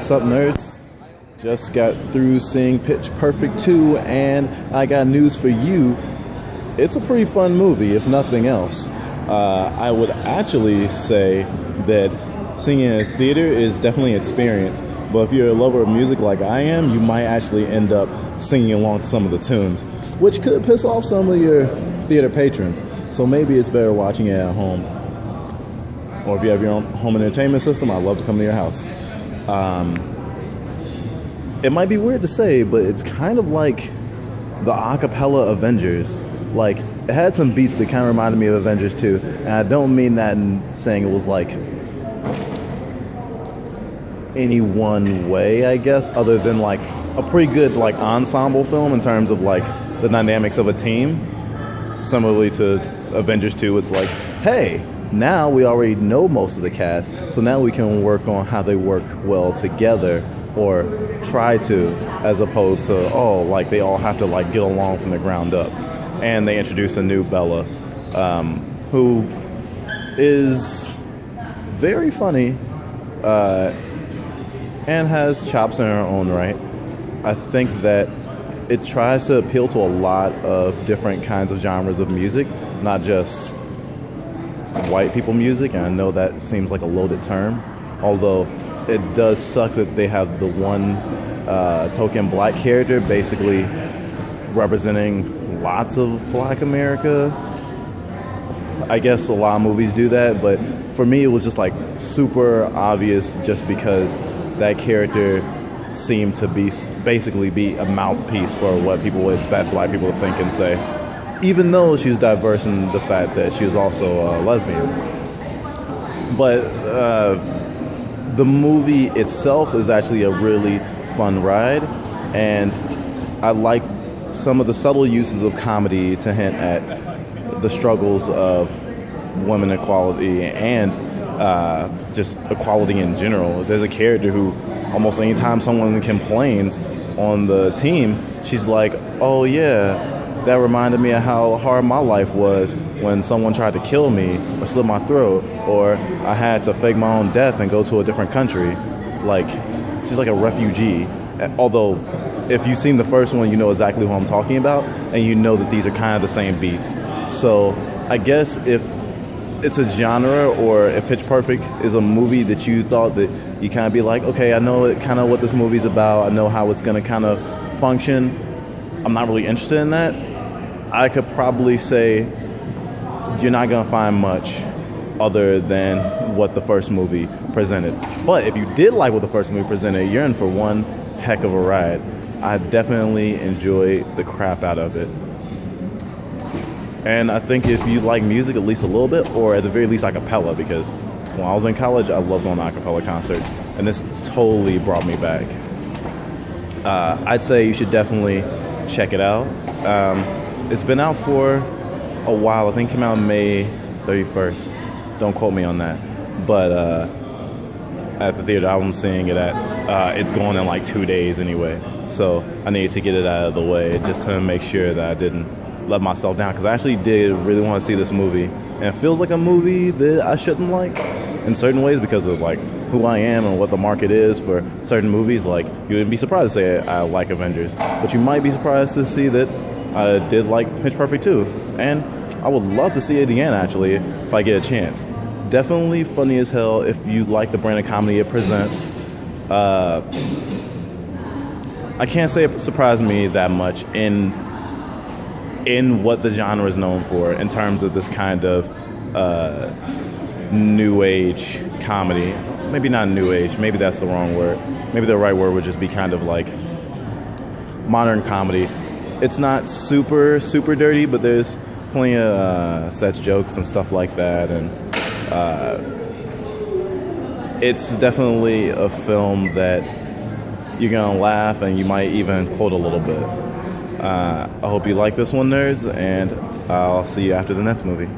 Sup, nerds? Just got through seeing Pitch Perfect 2, and I got news for you. It's a pretty fun movie, if nothing else. I would actually say that seeing it in a theater is definitely an experience, but if you're a lover of music like I am, you might actually end up singing along to some of the tunes, which could piss off some of your theater patrons. So maybe it's better watching it at home. Or if you have your own home entertainment system, I'd love to come to your house. It might be weird to say, but it's kind of like the acapella Avengers. Like, it had some beats that kind of reminded me of Avengers 2, and I don't mean that in saying it was like any one way, I guess, other than like a pretty good like ensemble film in terms of like the dynamics of a team. Similarly to Avengers 2, it's like, hey, now we already know most of the cast, so now we can work on how they work well together, or try to, as opposed to, oh, like they all have to like get along from the ground up. And they introduce a new Bella, who is very funny and has chops in her own right. I think that it tries to appeal to a lot of different kinds of genres of music, not just white people music, and I know that seems like a loaded term, although it does suck that they have the one token black character basically representing lots of black America. I guess a lot of movies do that, but for me it was just like super obvious just because that character seemed to be basically be a mouthpiece for what people would expect black people to think and say, even though she's diverse in the fact that she was also a lesbian. But the movie itself is actually a really fun ride, and I like some of the subtle uses of comedy to hint at the struggles of women equality and just equality in general. There's a character who almost anytime someone complains on the team, she's like, oh yeah, that reminded me of how hard my life was when someone tried to kill me or slit my throat, or I had to fake my own death and go to a different country. Like, she's like a refugee. Although, if you've seen the first one, you know exactly who I'm talking about, and you know that these are kind of the same beats. So, I guess if it's a genre, or if Pitch Perfect is a movie that you thought that you kind of be like, okay, I know kind of what this movie's about, I know how it's going to kind of function, I'm not really interested in that, I could probably say you're not going to find much other than what the first movie presented. But if you did like what the first movie presented, you're in for one heck of a ride. I definitely enjoyed the crap out of it. And I think if you like music at least a little bit, or at the very least a cappella, because when I was in college, I loved going to a cappella concerts, and this totally brought me back. I'd say you should definitely check it out. It's been out for a while. I think it came out May 31st. Don't quote me on that. But at the theater I'm seeing it at, it's going in like 2 days anyway. So I needed to get it out of the way just to make sure that I didn't let myself down. Because I actually did really want to see this movie. And it feels like a movie that I shouldn't like in certain ways because of like who I am and what the market is for certain movies. Like, you wouldn't be surprised to say I like Avengers. But you might be surprised to see that I did like Pitch Perfect 2, and I would love to see it again, actually, if I get a chance. Definitely funny as hell if you like the brand of comedy it presents. I can't say it surprised me that much in what the genre is known for in terms of this kind of new age comedy. Maybe not new age, maybe that's the wrong word. Maybe the right word would just be kind of like modern comedy. It's not super, super dirty, but there's plenty of sex jokes and stuff like that. And it's definitely a film that you're going to laugh and you might even quote a little bit. I hope you like this one, nerds, and I'll see you after the next movie.